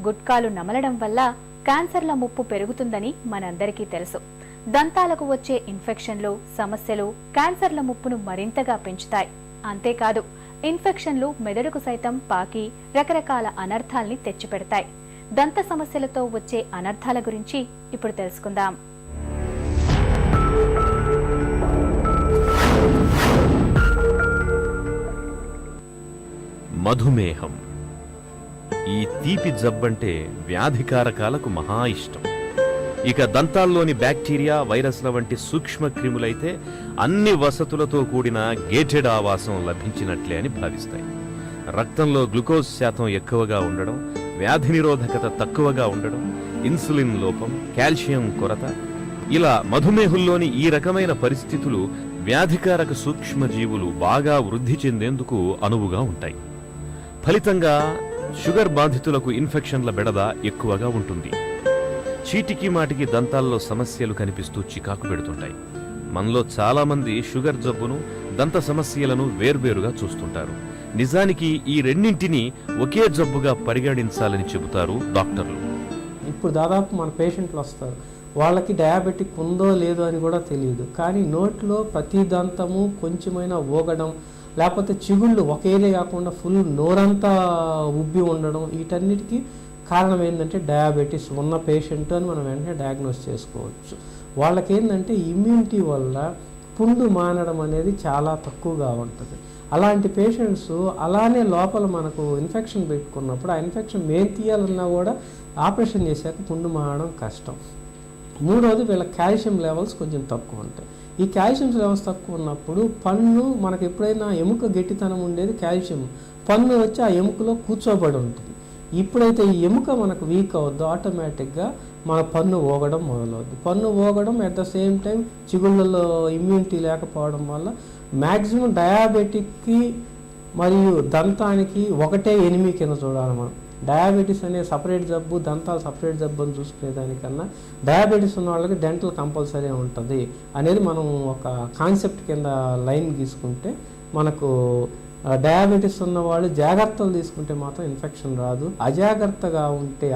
గుట్కాలు నమలడం వల్ల క్యాన్సర్ల ముప్పు పెరుగుతుందని మనందరికీ తెలుసు. దంతాలకు వచ్చే ఇన్ఫెక్షన్లు, సమస్యలు క్యాన్సర్ల ముప్పును మరింతగా పెంచుతాయి. అంతేకాదు, ఇన్ఫెక్షన్లు మెదడుకు సైతం పాకి రకరకాల అనర్థాల్ని తెచ్చిపెడతాయి. దంత సమస్యలతో వచ్చే అనర్థాల గురించి ఇప్పుడు తెలుసుకుందాం. మధుమేహం. ఈ తీపి జబ్బంటే వ్యాధికారకాలకు మహా ఇష్టం. ఇక దంతాల్లోని బ్యాక్టీరియా, వైరస్ల వంటి సూక్ష్మ క్రిములైతే అన్ని వసతులతో కూడిన గేటెడ్ ఆవాసం లభించినట్లే అని భావిస్తాయి. రక్తంలో గ్లూకోజ్ శాతం ఎక్కువగా ఉండడం, వ్యాధి నిరోధకత తక్కువగా ఉండడం, ఇన్సులిన్ లోపం, కాల్షియం కొరత, ఇలా మధుమేహుల్లోని ఈ రకమైన పరిస్థితులు వ్యాధికారక సూక్ష్మజీవులు బాగా వృద్ధి చెందేందుకు అనువుగా ఉంటాయి. ఫలితంగా షుగర్ బాధితులకు ఇన్ఫెక్షన్ల బెడద ఎక్కువగా ఉంటుంది. చీటికి మాటికి దంతాల్లో సమస్యలు కనిపిస్తూ చికాకు పెడుతుంటాయి. మనలో చాలా మంది షుగర్ జబ్బును, దంత సమస్యలను వేర్వేరుగా చూస్తుంటారు. నిజానికి ఈ రెండింటినీ ఒకే జబ్బుగా పరిగణించాలని చెబుతారు డాక్టర్లు. ఇప్పుడు దాదాపు మన పేషెంట్లు వస్తారు, వాళ్ళకి డయాబెటిక్ ఉందో లేదో అని కూడా తెలియదు. కానీ నోట్లో ప్రతి దంతము కొంచెమైనా ఊగడం, లేకపోతే చిగుళ్ళు ఒక ఏరియా కాకుండా ఫుల్ నోరంతా ఉబ్బి ఉండడం, వీటన్నిటికీ కారణం ఏంటంటే డయాబెటీస్ ఉన్న పేషెంట్ అని మనం వెంటనే డయాగ్నోస్ చేసుకోవచ్చు. వాళ్ళకి ఏంటంటే ఇమ్యూనిటీ వల్ల పుండు మానడం అనేది చాలా తక్కువగా ఉంటుంది. అలాంటి పేషెంట్స్ అలానే లోపల మనకు ఇన్ఫెక్షన్ పెట్టుకున్నప్పుడు ఆ ఇన్ఫెక్షన్ మేం తీయాలన్నా కూడా ఆపరేషన్ చేశాక పుండు మానడం కష్టం. మూడవది, వీళ్ళ కాల్షియం లెవెల్స్ కొంచెం తక్కువ ఉంటాయి. ఈ కాల్షియం లెవెల్స్ తక్కువ ఉన్నప్పుడు పన్ను, మనకు ఎప్పుడైనా ఎముక గట్టితనం ఉండేది కాల్షియం, పన్ను వచ్చి ఆ ఎముకలో కూర్చోబడి ఉంటుంది. ఇప్పుడైతే ఈ ఎముక మనకు వీక్ అవుద్దో ఆటోమేటిక్గా మన పన్ను ఊగడం మొదలవుద్ది. పన్ను ఊగడం అట్ ద సేమ్ టైం చిగుళ్ళలో ఇమ్యూనిటీ లేకపోవడం వల్ల మ్యాక్సిమం డయాబెటిక్కి మరియు దంతానికి ఒకటే ఎనిమి కింద చూడాలి మనం. డయాబెటీస్ అనే సపరేట్ జబ్బు, దంతాలు సపరేట్ జబ్బు అని చూసుకునేదానికన్నా డయాబెటీస్ ఉన్న వాళ్ళకి డెంటల్ కంపల్సరీ ఉంటుంది అనేది మనం ఒక కాన్సెప్ట్ కింద లైన్ గీసుకుంటే మనకు డయాబెటీస్ ఉన్న వాళ్ళు జాగ్రత్తలు తీసుకుంటే మాత్రం ఇన్ఫెక్షన్ రాదు. అజాగ్రత్తగా ఉంటే,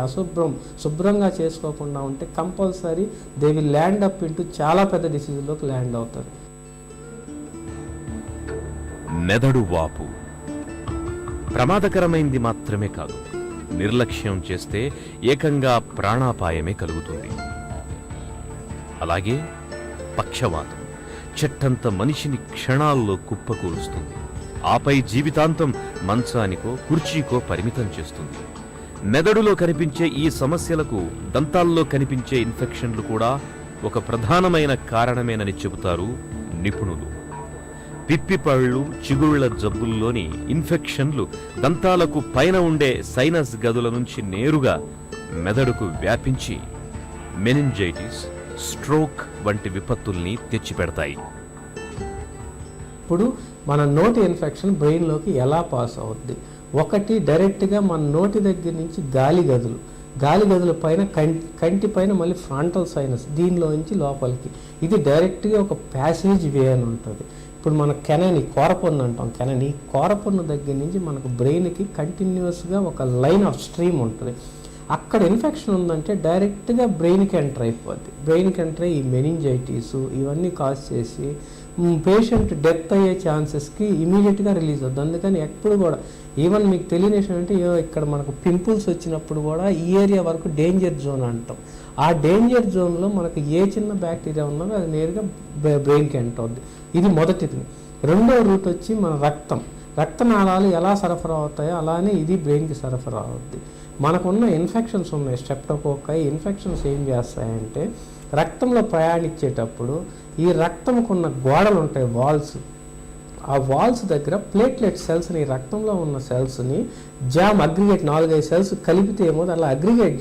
శుభ్రంగా చేసుకోకుండా ఉంటే compulsory they will land up into చాలా పెద్ద డిసీజ్లోకి ల్యాండ్ అవుతారు. మెదడు వాపు ప్రమాదకరమైంది మాత్రమే కాదు, నిర్లక్ష్యం చేస్తే ఏకంగా ప్రాణాపాయమే కలుగుతుంది. అలాగే పక్షవాతం చెట్టంత మనిషిని క్షణాల్లో కుప్పకూలుస్తుంది. ఆపై జీవితాంతం మంచానికో కుర్చీకో పరిమితం చేస్తుంది. మెదడులో కనిపించే ఈ సమస్యలకు దంతాల్లో కనిపించే ఇన్ఫెక్షన్లు కూడా ఒక ప్రధానమైన కారణమేనని చెబుతారు నిపుణులు. పిప్పిపళ్ళు, చిగుళ్ల జబ్బుల్లోని ఇన్ఫెక్షన్లు దంతాలకు పైన ఉండే సైనస్ గదుల నుంచి నేరుగా మెదడుకు వ్యాపించి మెనింజైటిస్, స్ట్రోక్ వంటి విపత్తుల్ని తెచ్చిపెడతాయి. ఇప్పుడు మన నోటి ఇన్ఫెక్షన్ బ్రెయిన్లోకి ఎలా పాస్ అవుద్ది? ఒకటి, డైరెక్ట్గా మన నోటి దగ్గర నుంచి గాలి గదుల పైన కంటి పైన మళ్ళీ ఫ్రాంటల్ సైనస్, దీనిలో నుంచి లోపలికి, ఇది డైరెక్ట్గా ఒక ప్యాసేజ్ వే అని ఉంటుంది. ఇప్పుడు మన కోరపన్ను అంటాం, కోరపన్ను దగ్గర నుంచి మనకు బ్రెయిన్కి కంటిన్యూస్గా ఒక లైన్ ఆఫ్ స్ట్రీమ్ ఉంటుంది. అక్కడ ఇన్ఫెక్షన్ ఉందంటే డైరెక్ట్గా బ్రెయిన్కి ఎంటర్ అయిపోద్ది. బ్రెయిన్కి ఎంటర్ అయ్యి ఈ మెనింజైటిస్ ఇవన్నీ కాజ్ చేసి పేషెంట్ డెత్ అయ్యే ఛాన్సెస్కి ఇమీడియట్గా రిలీజ్ అవుతుంది. అందుకని ఎప్పుడు కూడా ఈవెన్ మీకు తెలియని విషయం అంటే ఇక్కడ మనకు పింపుల్స్ వచ్చినప్పుడు కూడా ఈ ఏరియా వరకు డేంజర్ జోన్ అంటాం. ఆ డేంజర్ జోన్లో మనకు ఏ చిన్న బ్యాక్టీరియా ఉన్నదో అది నేరుగా బ్రెయిన్కి ఎంటర్ అవుద్ది. ఇది మొదటిది. రెండో రూట్ వచ్చి మన రక్తనాళాలు ఎలా సరఫరా అవుతాయో అలానే ఇది బ్రెయిన్కి సరఫరా అవుద్ది. మనకున్న ఇన్ఫెక్షన్స్ ఉన్నాయి, స్ట్రెప్టోకోకై ఇన్ఫెక్షన్స్ ఏం చేస్తాయంటే రక్తంలో ప్రయాణించేటప్పుడు ఈ రక్తంకున్న గోడలు ఉంటాయి, వాల్స్, ఆ వాల్స్ దగ్గర ప్లేట్లెట్ సెల్స్ని, రక్తంలో ఉన్న సెల్స్ని అగ్రిగేట్ 4-5 సెల్స్ కలిపితే ఏమో అలా అగ్రిగేట్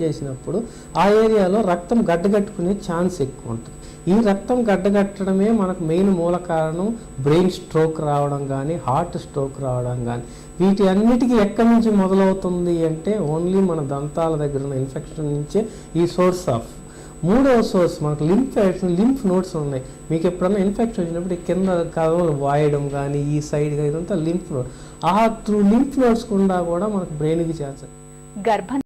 చేసినప్పుడు ఆ ఏరియాలో రక్తం గడ్డగట్టుకునే ఛాన్స్ ఎక్కువ ఉంటుంది. ఈ రక్తం గడ్డగట్టడమే మనకు మెయిన్ మూల కారణం బ్రెయిన్ స్ట్రోక్ రావడం కానీ, హార్ట్ స్ట్రోక్ రావడం కానీ. వీటి అన్నిటికీ ఎక్కడి నుంచి మొదలవుతుంది అంటే ఓన్లీ మన దంతాల దగ్గర ఉన్న ఇన్ఫెక్షన్ నుంచే ఈ సోర్స్ ఆఫ్. మూడవ సోర్స్ మనకు లింఫ్ నోడ్స్ ఉన్నాయి. మీకు ఎప్పుడన్నా ఇన్ఫెక్షన్ వచ్చినప్పుడు కింద కదవలు వాయడం కానీ, ఈ సైడ్ ఇదంతా లింఫ్ నోడ్. ఆ త్రూ లింఫ్ నోడ్స్ గుండా కూడా మనకు బ్రెయిన్కి చేస్తారు.